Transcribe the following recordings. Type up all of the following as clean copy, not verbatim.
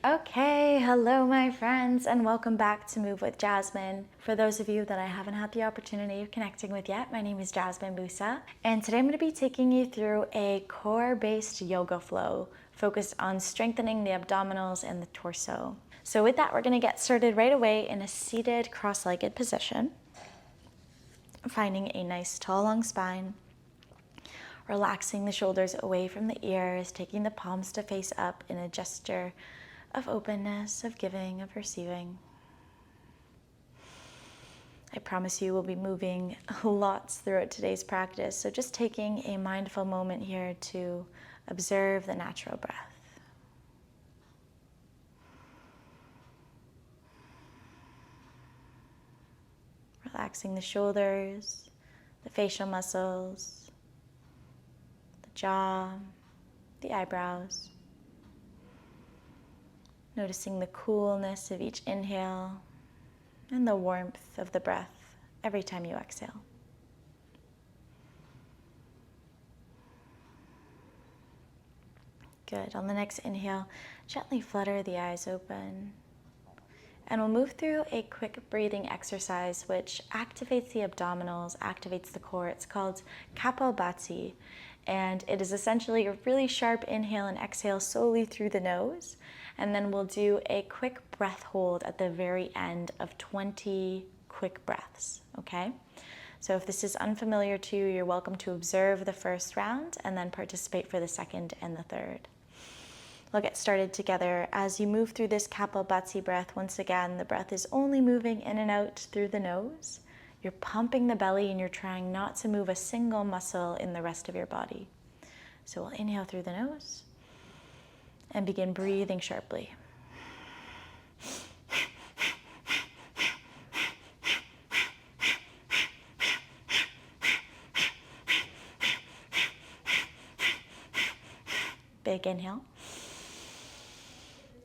Okay, hello my friends, and welcome back to Move with Jasmine. For those of you that I haven't had the opportunity of connecting with yet, my name is Jasmine Busa, and today I'm going to be taking you through a core-based yoga flow focused on strengthening the abdominals and the torso. So with that, we're going to get started right away in a seated cross-legged position, finding a nice tall long spine, relaxing the shoulders away from the ears, taking the palms to face up in a gesture of openness, of giving, of receiving. I promise you we'll be moving lots throughout today's practice, so just taking a mindful moment here to observe the natural breath. Relaxing the shoulders, the facial muscles, the jaw, the eyebrows. Noticing the coolness of each inhale and the warmth of the breath every time you exhale. Good. On the next inhale, gently flutter the eyes open. And we'll move through a quick breathing exercise which activates the abdominals, activates the core. It's called Kapalabhati. And it is essentially a really sharp inhale and exhale solely through the nose. And then we'll do a quick breath hold at the very end of 20 quick breaths, okay? So if this is unfamiliar to you, you're welcome to observe the first round and then participate for the second and the third. We'll get started together. As you move through this Kapalabhati breath, once again, the breath is only moving in and out through the nose. You're pumping the belly and you're trying not to move a single muscle in the rest of your body. So we'll inhale through the nose and begin breathing sharply. Big inhale.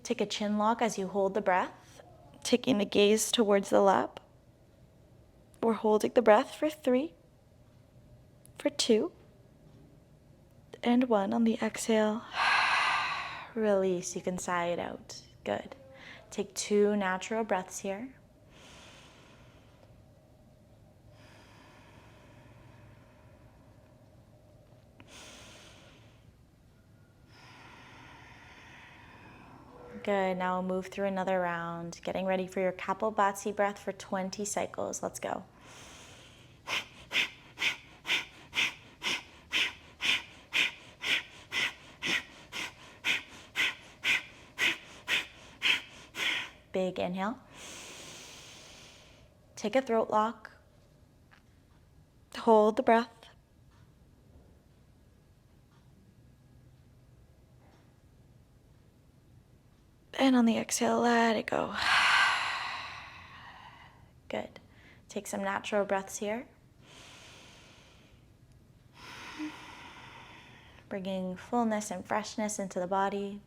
Take a chin lock as you hold the breath, taking the gaze towards the lap. We're holding the breath for 3, for 2, and 1. On the exhale, release. You can sigh it out. Good. Take 2 natural breaths here. Good. Now we'll move through another round, getting ready for your Kapalabhati breath for 20 cycles. Let's go. Big inhale. Take a throat lock. Hold the breath. And on the exhale, let it go. Good. Take some natural breaths here. Bringing fullness and freshness into the body.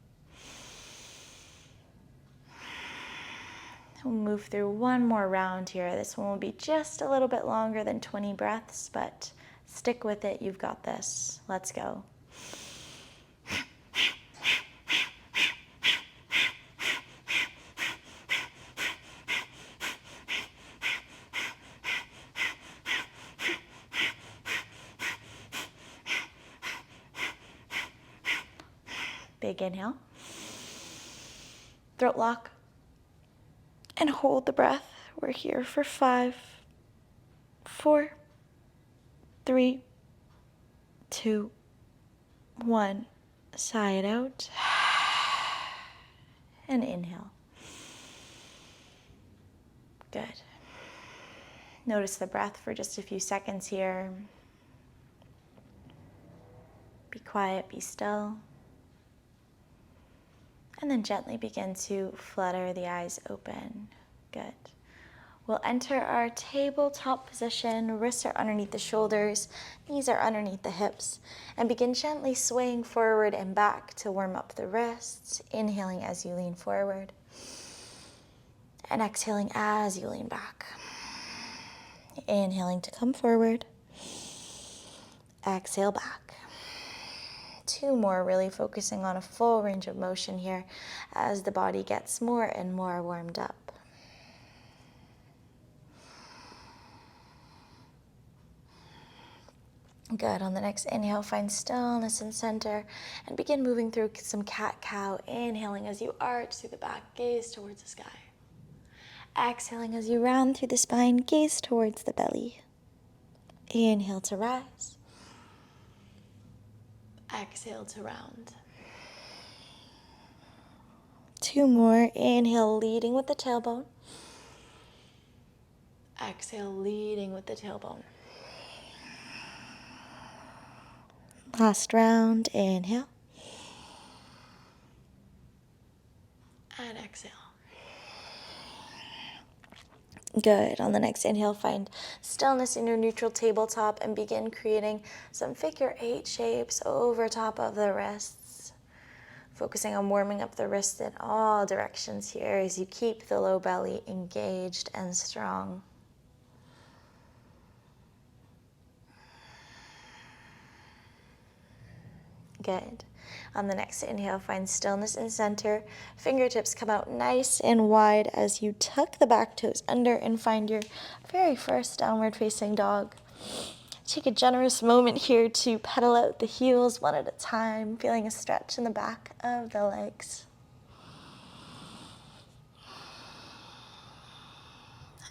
We'll move through one more round here. This one will be just a little bit longer than 20 breaths, but stick with it. You've got this. Let's go. Big inhale. Throat lock. And hold the breath. We're here for 5, 4, 3, 2, 1. Sigh it out. And inhale. Good. Notice the breath for just a few seconds here. Be quiet, be still. And then gently begin to flutter the eyes open. Good. We'll enter our tabletop position. Wrists are underneath the shoulders, knees are underneath the hips, and begin gently swaying forward and back to warm up the wrists, inhaling as you lean forward, and exhaling as you lean back. Inhaling to come forward, exhale back. 2 more, really focusing on a full range of motion here as the body gets more and more warmed up. Good. On the next inhale, find stillness and center and begin moving through some cat-cow, inhaling as you arch through the back, gaze towards the sky. Exhaling as you round through the spine, gaze towards the belly. Inhale to rise. Exhale to round. 2 more. Inhale, leading with the tailbone. Exhale, leading with the tailbone. Last round. Inhale. And exhale. Good. On the next inhale, find stillness in your neutral tabletop and begin creating some figure 8 shapes over top of the wrists. Focusing on warming up the wrists in all directions here as you keep the low belly engaged and strong. Good. On the next inhale, find stillness in center. Fingertips come out nice and wide as you tuck the back toes under and find your very first downward facing dog. Take a generous moment here to pedal out the heels one at a time, feeling a stretch in the back of the legs.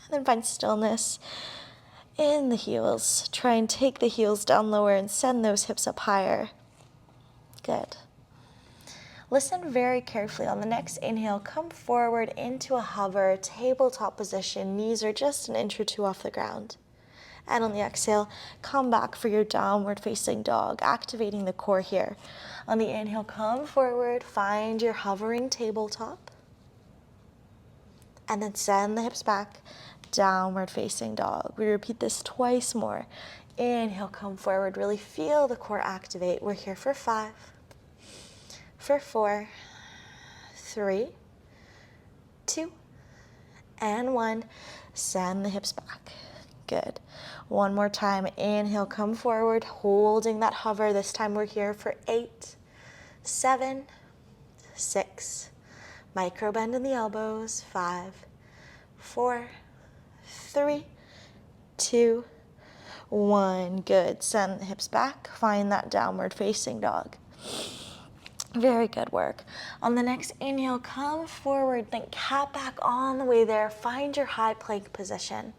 And then find stillness in the heels. Try and take the heels down lower and send those hips up higher. Good. Listen very carefully. On the next inhale, come forward into a hover, tabletop position. Knees are just an inch or 2 off the ground. And on the exhale, come back for your downward facing dog, activating the core here. On the inhale, come forward, find your hovering tabletop. And then send the hips back, downward facing dog. We repeat this twice more. Inhale, come forward, really feel the core activate. We're here for 5. For 4, 3, 2, and 1. Send the hips back. Good. One more time. Inhale, come forward, holding that hover. This time we're here for 8, 7, 6. Micro bend in the elbows. 5, 4, 3, 2, 1. Good. Send the hips back. Find that downward facing dog. Very good work. On the next inhale, come forward, think cat back on the way there. Find your high plank position.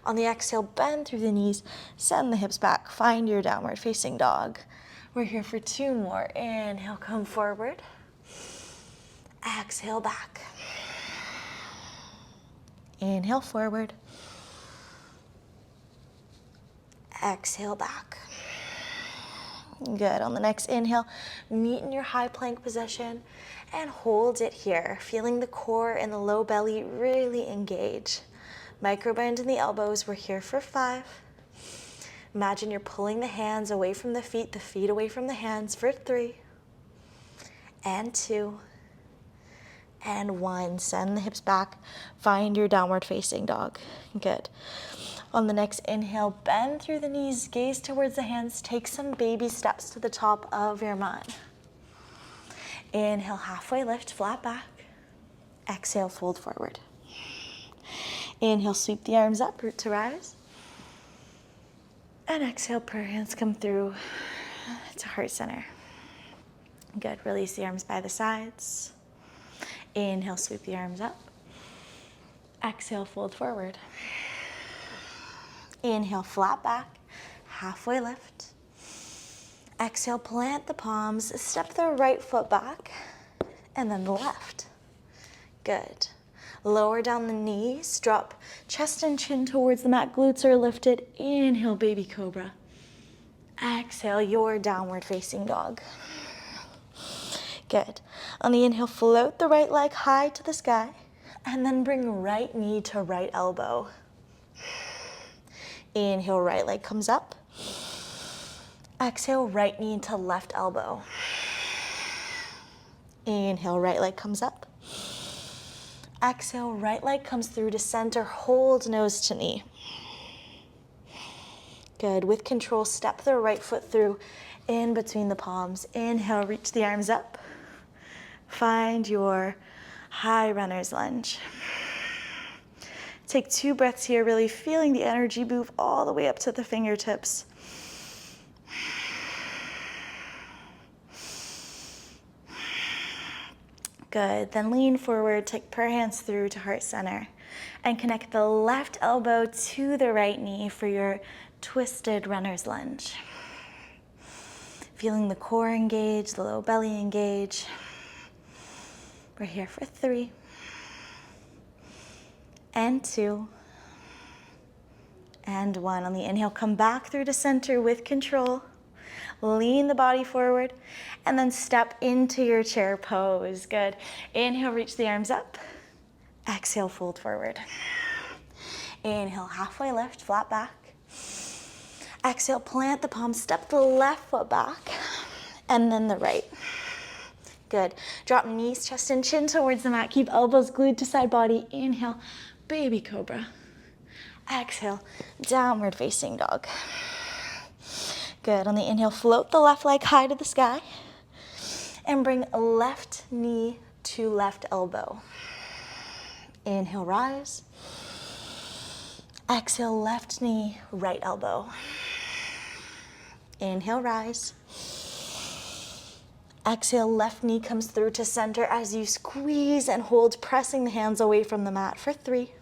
On the exhale, bend through the knees, send the hips back, find your downward facing dog. We're here for 2 more. Inhale, come forward. Exhale, back. Inhale, forward. Exhale, back. Good. On the next inhale, meet in your high plank position and hold it here, feeling the core and the low belly really engage. Micro bend in the elbows. We're here for 5. Imagine you're pulling the hands away from the feet away from the hands for 3, and 2, and 1. Send the hips back. Find your downward facing dog. Good. On the next inhale, bend through the knees, gaze towards the hands, take some baby steps to the top of your mat. Inhale, halfway lift, flat back. Exhale, fold forward. Inhale, sweep the arms up, root to rise. And exhale, prayer hands come through to heart center. Good, release the arms by the sides. Inhale, sweep the arms up. Exhale, fold forward. Inhale, flat back, halfway lift. Exhale, plant the palms, step the right foot back, and then the left. Good. Lower down the knees, drop chest and chin towards the mat, glutes are lifted. Inhale, baby cobra. Exhale, your downward facing dog. Good. On the inhale, float the right leg high to the sky, and then bring right knee to right elbow. Inhale, right leg comes up. Exhale, right knee to left elbow. Inhale, right leg comes up. Exhale, right leg comes through to center. Hold nose to knee. Good. With control, step the right foot through in between the palms. Inhale, reach the arms up. Find your high runner's lunge. Take 2 breaths here, really feeling the energy move all the way up to the fingertips. Good. Then lean forward, take prayer hands through to heart center, and connect the left elbow to the right knee for your twisted runner's lunge. Feeling the core engage, the low belly engage. We're here for 3, and 2, and 1. On the inhale, come back through to center with control. Lean the body forward, and then step into your chair pose. Good. Inhale, reach the arms up. Exhale, fold forward. Inhale, halfway lift, flat back. Exhale, plant the palms, step the left foot back, and then the right. Good. Drop knees, chest, and chin towards the mat. Keep elbows glued to side body. Inhale, baby cobra. Exhale, downward facing dog. Good. On the inhale, float the left leg high to the sky, and bring left knee to left elbow. Inhale, rise. Exhale, left knee, right elbow. Inhale, rise. Exhale, left knee comes through to center as you squeeze and hold, pressing the hands away from the mat for 3,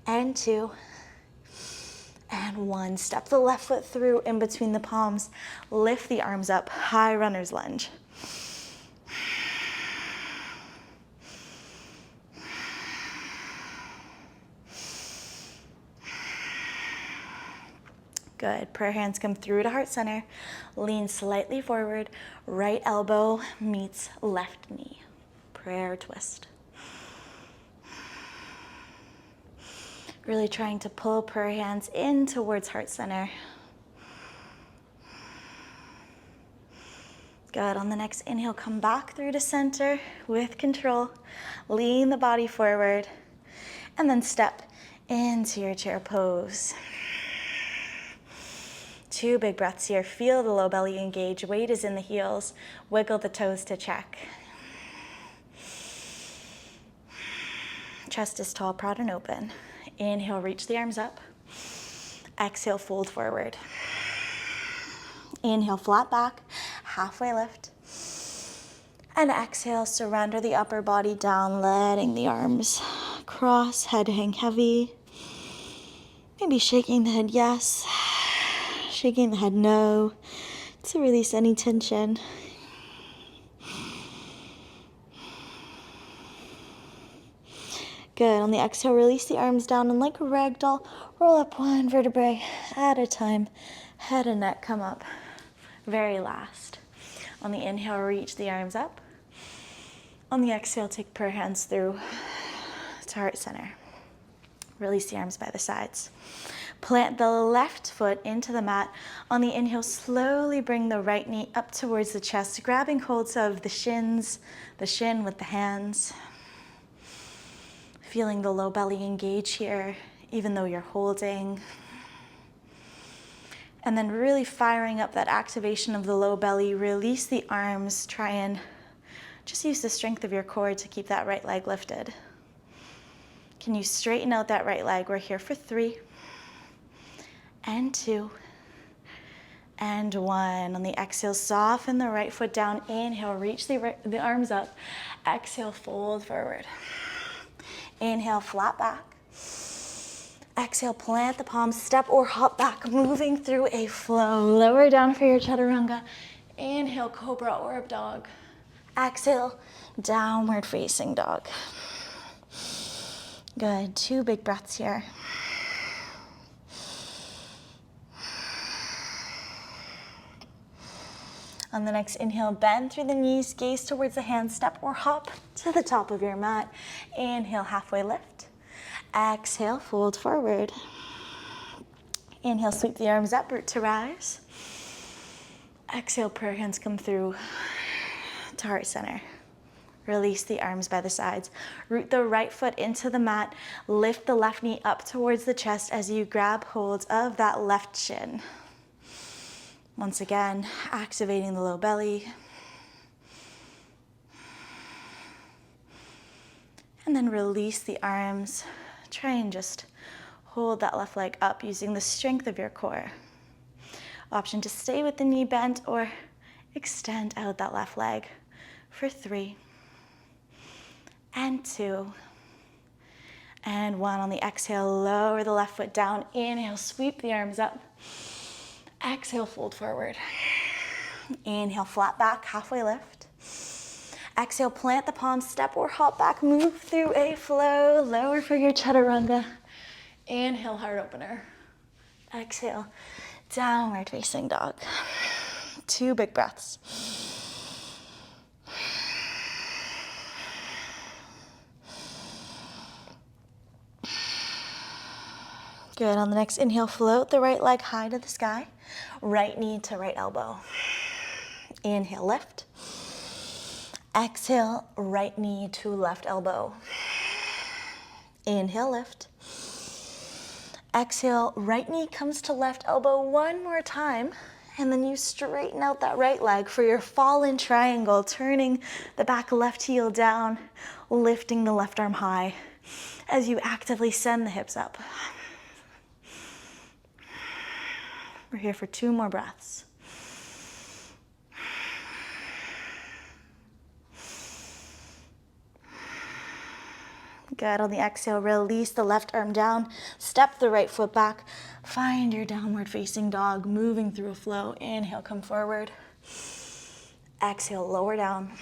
and 2, and 1. Step the left foot through in between the palms. Lift the arms up, high runner's lunge. Good. Prayer hands come through to heart center. Lean slightly forward. Right elbow meets left knee. Prayer twist. Really trying to pull prayer hands in towards heart center. Good. On the next inhale, come back through to center with control. Lean the body forward, and then step into your chair pose. 2 big breaths here. Feel the low belly engage. Weight is in the heels. Wiggle the toes to check. Chest is tall, proud, and open. Inhale, reach the arms up. Exhale, fold forward. Inhale, flat back, halfway lift. And exhale, surrender the upper body down, letting the arms cross, head hang heavy. Maybe shaking the head yes, shaking the head no, to release any tension. Good. On the exhale, release the arms down, and like a ragdoll, roll up 1 vertebrae at a time. Head and neck come up. Very last. On the inhale, reach the arms up. On the exhale, take prayer hands through to heart center. Release the arms by the sides. Plant the left foot into the mat. On the inhale, slowly bring the right knee up towards the chest, grabbing holds of the shins, the shin with the hands. Feeling the low belly engage here, even though you're holding. And then really firing up that activation of the low belly. Release the arms. Try and just use the strength of your core to keep that right leg lifted. Can you straighten out that right leg? We're here for 3, and 2, and 1. On the exhale, soften the right foot down. Inhale, reach the arms up. Exhale, fold forward. Inhale, flat back. Exhale, plant the palms, step or hop back, moving through a flow. Lower down for your chaturanga. Inhale, cobra or up dog. Exhale, downward facing dog. Good. 2 big breaths here. On the next inhale, bend through the knees, gaze towards the hands, step or hop to the top of your mat. Inhale, halfway lift. Exhale, fold forward. Inhale, sweep the arms up, root to rise. Exhale, prayer hands come through to heart center. Release the arms by the sides. Root the right foot into the mat. Lift the left knee up towards the chest as you grab hold of that left shin. Once again, activating the low belly. And then release the arms. Try and just hold that left leg up using the strength of your core. Option to stay with the knee bent or extend out that left leg for 3 and 2 and 1. On the exhale, lower the left foot down. Inhale, sweep the arms up. Exhale, fold forward. Inhale, flat back, halfway lift. Exhale, plant the palms, step or hop back, move through a flow, lower for your chaturanga. Inhale, heart opener. Exhale, downward facing dog. 2 big breaths. Good, on the next inhale, float the right leg high to the sky, right knee to right elbow. Inhale, lift. Exhale, right knee to left elbow. Inhale, lift. Exhale, right knee comes to left elbow one more time, and then you straighten out that right leg for your fallen triangle, turning the back left heel down, lifting the left arm high as you actively send the hips up. We're here for 2 more breaths. Good, on the exhale, release the left arm down, step the right foot back, find your downward facing dog, moving through a flow. Inhale, come forward. Exhale, lower down.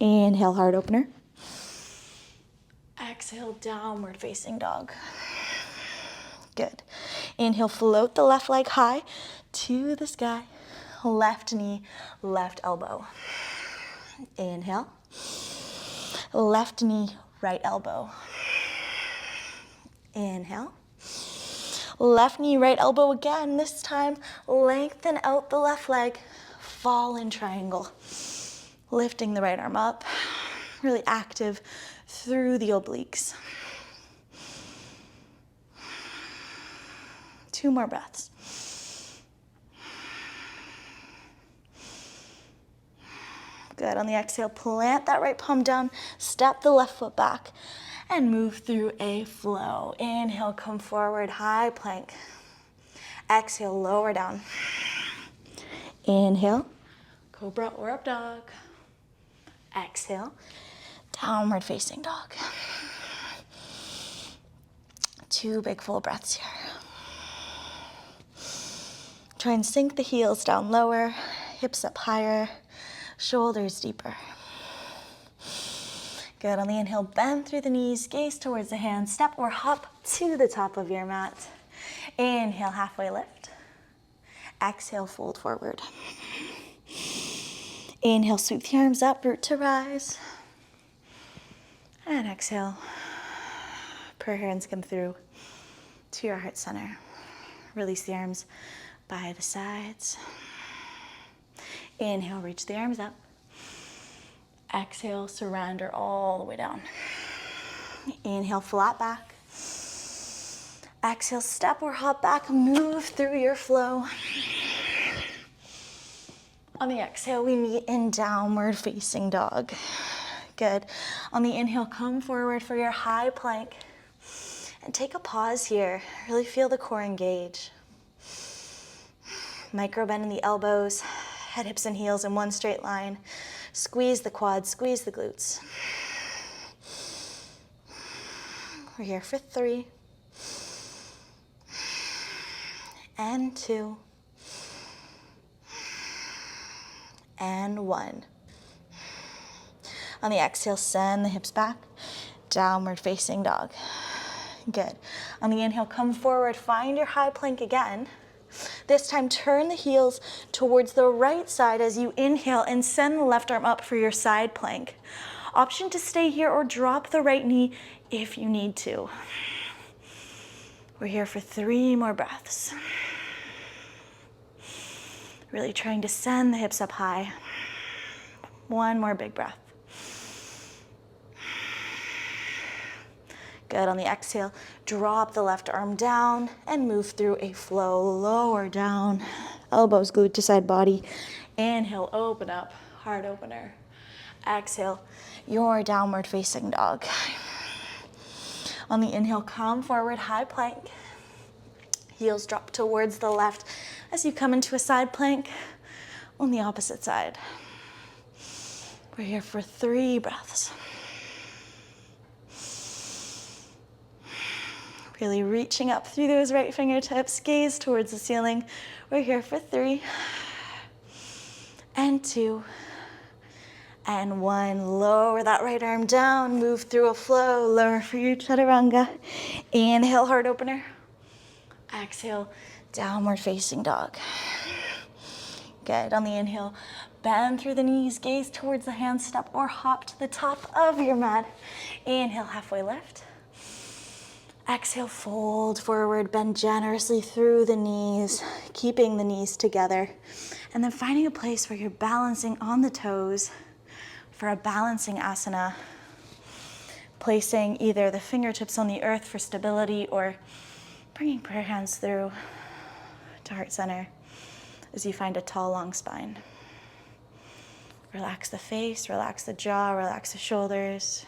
Inhale, heart opener. Exhale, downward facing dog. Good. Inhale, float the left leg high to the sky, left knee, left elbow. Inhale. Left knee, right elbow. Inhale. Left knee, right elbow again. This time, lengthen out the left leg. Fall in triangle. Lifting the right arm up. Really active through the obliques. 2 more breaths. Good, on the exhale, plant that right palm down, step the left foot back, and move through a flow. Inhale, come forward, high plank. Exhale, lower down. Inhale, cobra or up dog. Exhale, downward facing dog. 2 big full breaths here. Try and sink the heels down lower, hips up higher, shoulders deeper. Good, on the inhale, bend through the knees, gaze towards the hands, step or hop to the top of your mat. Inhale, halfway lift. Exhale, fold forward. Inhale, sweep the arms up, root to rise. And exhale, prayer hands come through to your heart center. Release the arms by the sides. Inhale, reach the arms up. Exhale, surrender all the way down. Inhale, flat back. Exhale, step or hop back, move through your flow. On the exhale, we meet in downward facing dog. Good. On the inhale, come forward for your high plank. And take a pause here. Really feel the core engage. Micro bend in the elbows, head, hips, and heels in one straight line. Squeeze the quads, squeeze the glutes. We're here for 3 and 2 and 1. On the exhale, send the hips back, downward facing dog. Good. On the inhale, come forward, find your high plank again. This time, turn the heels towards the right side as you inhale and send the left arm up for your side plank. Option to stay here or drop the right knee if you need to. We're here for 3 more breaths. Really trying to send the hips up high. One more big breath. Good. On the exhale, drop the left arm down and move through a flow. Lower down, elbows glued to side body. Inhale, open up, heart opener. Exhale, your downward facing dog. On the inhale, come forward, high plank. Heels drop towards the left as you come into a side plank on the opposite side. We're here for 3 breaths. Really reaching up through those right fingertips, gaze towards the ceiling. We're here for 3 and 2 and 1. Lower that right arm down, move through a flow, lower for your chaturanga. Inhale, heart opener. Exhale, downward facing dog. Good. On the inhale, bend through the knees, gaze towards the hand step or hop to the top of your mat. Inhale, halfway lift. Exhale, fold forward, bend generously through the knees, keeping the knees together. And then finding a place where you're balancing on the toes for a balancing asana. Placing either the fingertips on the earth for stability or bringing prayer hands through to heart center as you find a tall, long spine. Relax the face, relax the jaw, relax the shoulders.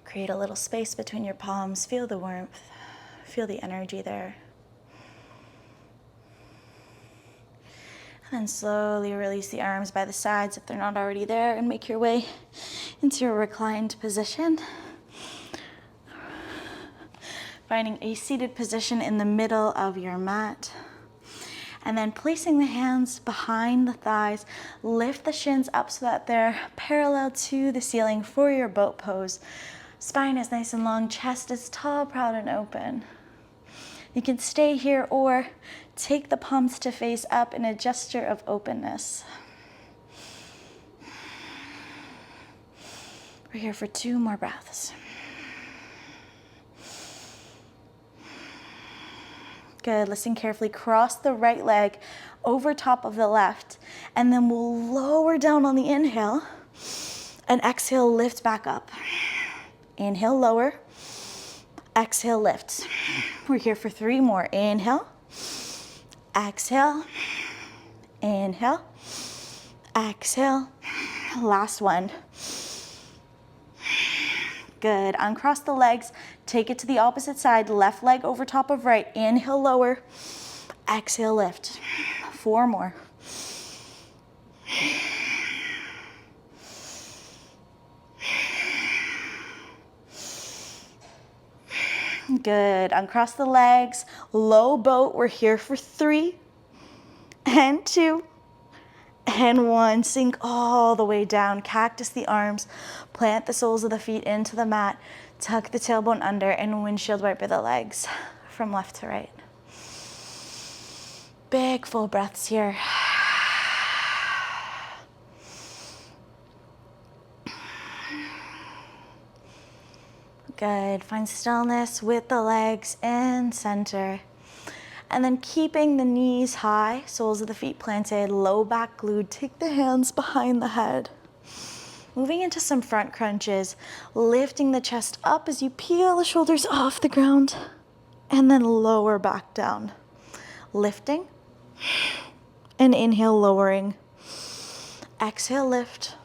Create a little space between your palms. Feel the warmth. Feel the energy there. And then slowly release the arms by the sides if they're not already there and make your way into a reclined position. Finding a seated position in the middle of your mat. And then placing the hands behind the thighs. Lift the shins up so that they're parallel to the ceiling for your boat pose. Spine is nice and long, chest is tall, proud, and open. You can stay here or take the palms to face up in a gesture of openness. We're here for 2 more breaths. Good, listen carefully. Cross the right leg over top of the left, and then we'll lower down on the inhale, and exhale, lift back up. Inhale, lower. Exhale, lift. We're here for 3 more. Inhale. Exhale. Inhale. Exhale. Last one. Good. Uncross the legs. Take it to the opposite side. Left leg over top of right. Inhale, lower. Exhale, lift. 4 more. Good. Uncross the legs. Low boat. We're here for 3 and 2 and 1. Sink all the way down. Cactus the arms. Plant the soles of the feet into the mat. Tuck the tailbone under and windshield wiper the legs from left to right. Big full breaths here. Good. Find stillness with the legs in center. And then keeping the knees high, soles of the feet planted, low back glued. Take the hands behind the head. Moving into some front crunches, lifting the chest up as you peel the shoulders off the ground, and then lower back down. Lifting, and inhale, lowering. Exhale, lift.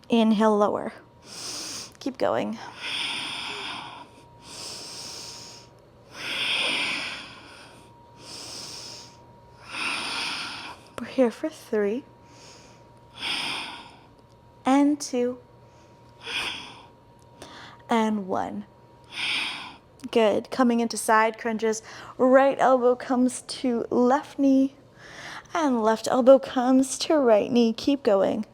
Inhale, lower. Keep going. We're here for 3 and 2 and 1. Good. Coming into side crunches. Right elbow comes to left knee and left elbow comes to right knee. Keep going.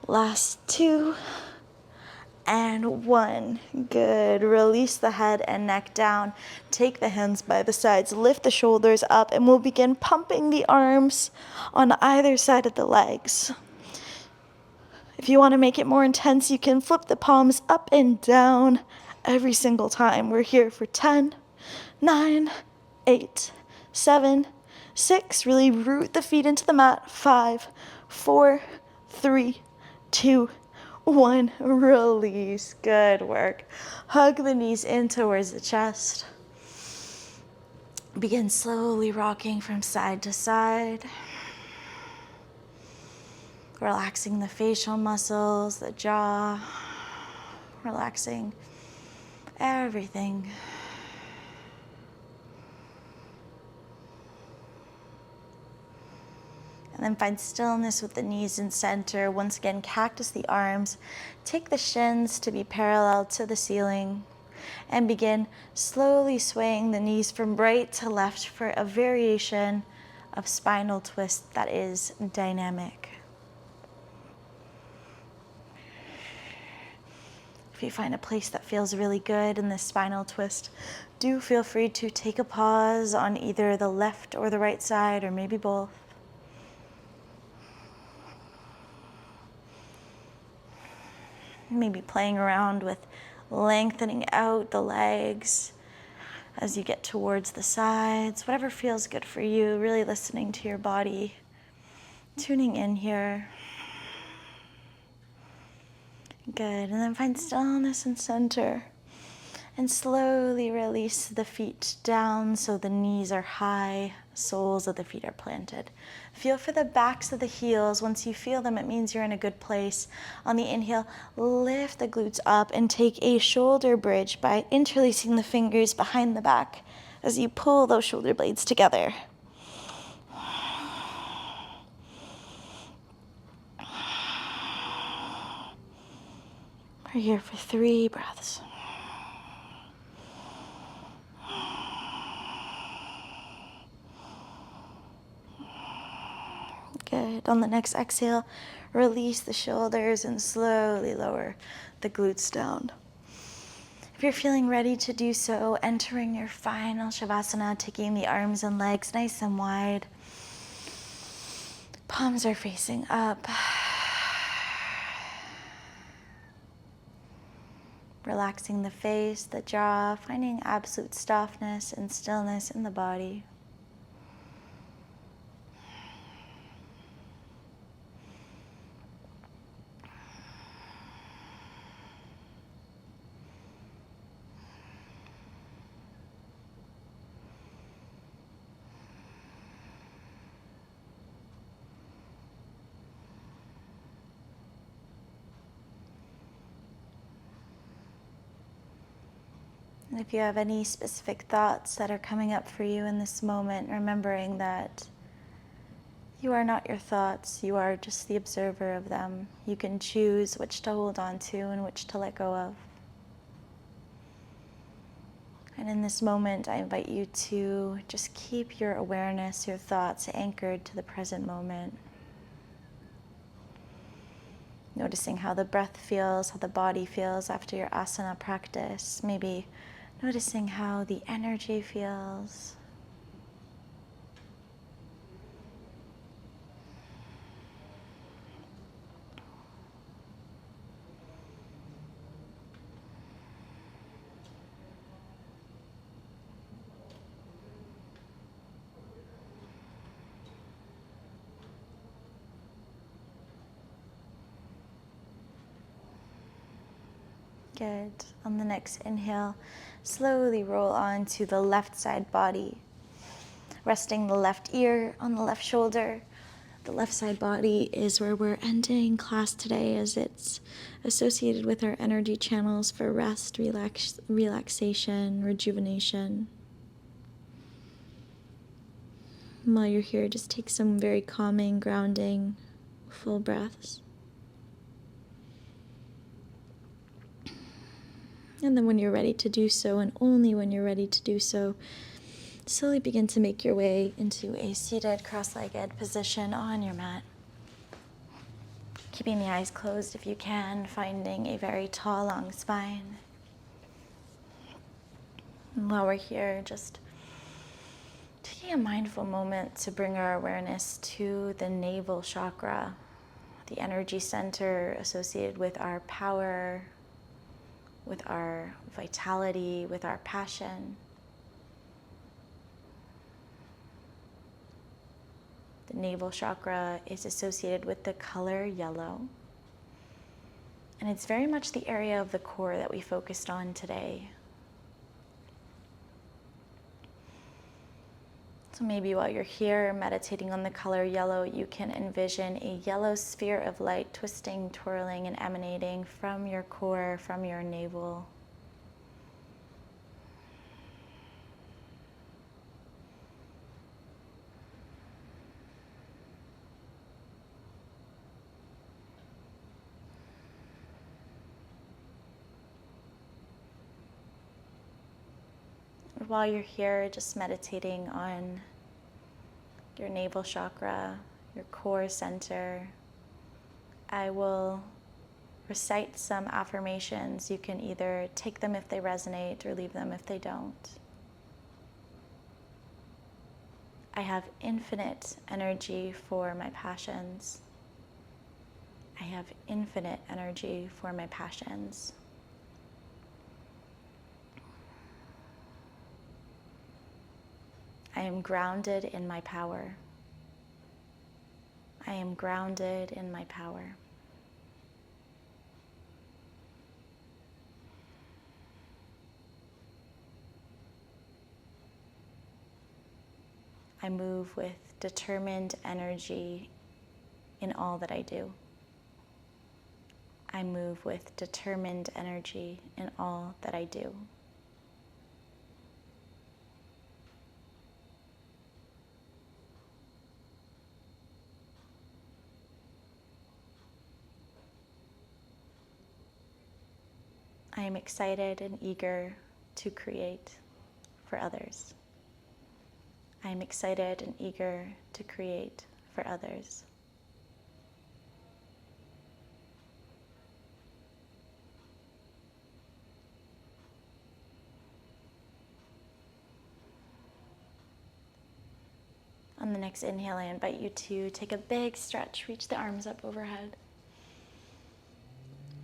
Last 2 And 1. Good. Release the head and neck down. Take the hands by the sides. Lift the shoulders up, and we'll begin pumping the arms on either side of the legs. If you want to make it more intense, you can flip the palms up and down every single time. We're here for 10, 9, 8, 7, 6. Really root the feet into the mat. 5, 4, 3, 2, 1. Release. Good work. Hug the knees in towards the chest. Begin slowly rocking from side to side. Relaxing the facial muscles, the jaw. Relaxing everything. And then find stillness with the knees in center. Once again, cactus the arms. Take the shins to be parallel to the ceiling. And begin slowly swaying the knees from right to left for a variation of spinal twist that is dynamic. If you find a place that feels really good in this spinal twist, do feel free to take a pause on either the left or the right side, or maybe both. Maybe playing around with lengthening out the legs as you get towards the sides, whatever feels good for you, really listening to your body, tuning in here. Good, and then find stillness and center. And slowly release the feet down so the knees are high, soles of the feet are planted. Feel for the backs of the heels. Once you feel them, it means you're in a good place. On the inhale, lift the glutes up and take a shoulder bridge by interlacing the fingers behind the back as you pull those shoulder blades together. We're here for 3 breaths. Good. On the next exhale, release the shoulders and slowly lower the glutes down. If you're feeling ready to do so, entering your final shavasana, taking the arms and legs nice and wide. Palms are facing up. Relaxing the face, the jaw, finding absolute softness and stillness in the body. And if you have any specific thoughts that are coming up for you in this moment, remembering that you are not your thoughts, you are just the observer of them. You can choose which to hold on to and which to let go of. And in this moment, I invite you to just keep your awareness, your thoughts anchored to the present moment. Noticing how the breath feels, how the body feels after your asana practice. Maybe noticing how the energy feels. Good. On the next inhale, slowly roll onto the left side body, resting the left ear on the left shoulder. The left side body is where we're ending class today, as it's associated with our energy channels for rest, relaxation, rejuvenation. And while you're here, just take some very calming, grounding, full breaths. And then when you're ready to do so, and only when you're ready to do so, slowly begin to make your way into a seated cross-legged position on your mat. Keeping the eyes closed if you can, finding a very tall, long spine. And while we're here, just taking a mindful moment to bring our awareness to the navel chakra, the energy center associated with our power, with our vitality, with our passion. The navel chakra is associated with the color yellow, and it's very much the area of the core that we focused on today. So maybe while you're here meditating on the color yellow, you can envision a yellow sphere of light twisting, twirling, and emanating from your core, from your navel. While you're here, just meditating on your navel chakra, your core center, I will recite some affirmations. You can either take them if they resonate or leave them if they don't. I have infinite energy for my passions. I have infinite energy for my passions. I am grounded in my power. I am grounded in my power. I move with determined energy in all that I do. I move with determined energy in all that I do. I am excited and eager to create for others. I am excited and eager to create for others. On the next inhale, I invite you to take a big stretch, reach the arms up overhead.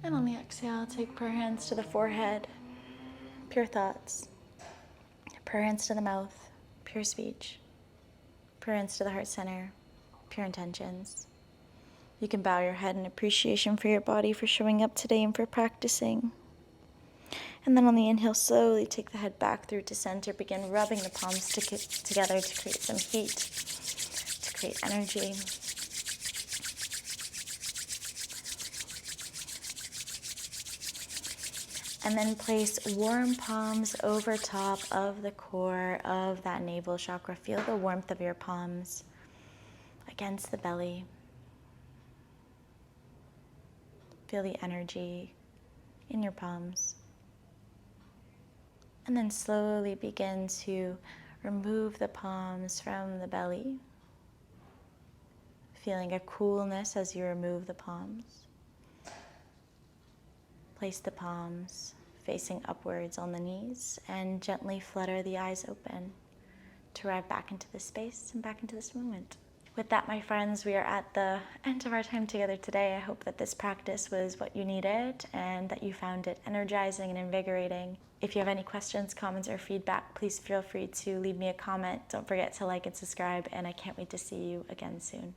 And on the exhale, take prayer hands to the forehead, pure thoughts. Prayer hands to the mouth, pure speech. Prayer hands to the heart center, pure intentions. You can bow your head in appreciation for your body for showing up today and for practicing. And then on the inhale, slowly take the head back through to center. Begin rubbing the palms together to create some heat, to create energy. And then place warm palms over top of the core of that navel chakra. Feel the warmth of your palms against the belly. Feel the energy in your palms. And then slowly begin to remove the palms from the belly. Feeling a coolness as you remove the palms. Place the palms facing upwards on the knees and gently flutter the eyes open to arrive back into this space and back into this moment. With that, my friends, we are at the end of our time together today. I hope that this practice was what you needed and that you found it energizing and invigorating. If you have any questions, comments, or feedback, please feel free to leave me a comment. Don't forget to like and subscribe, and I can't wait to see you again soon.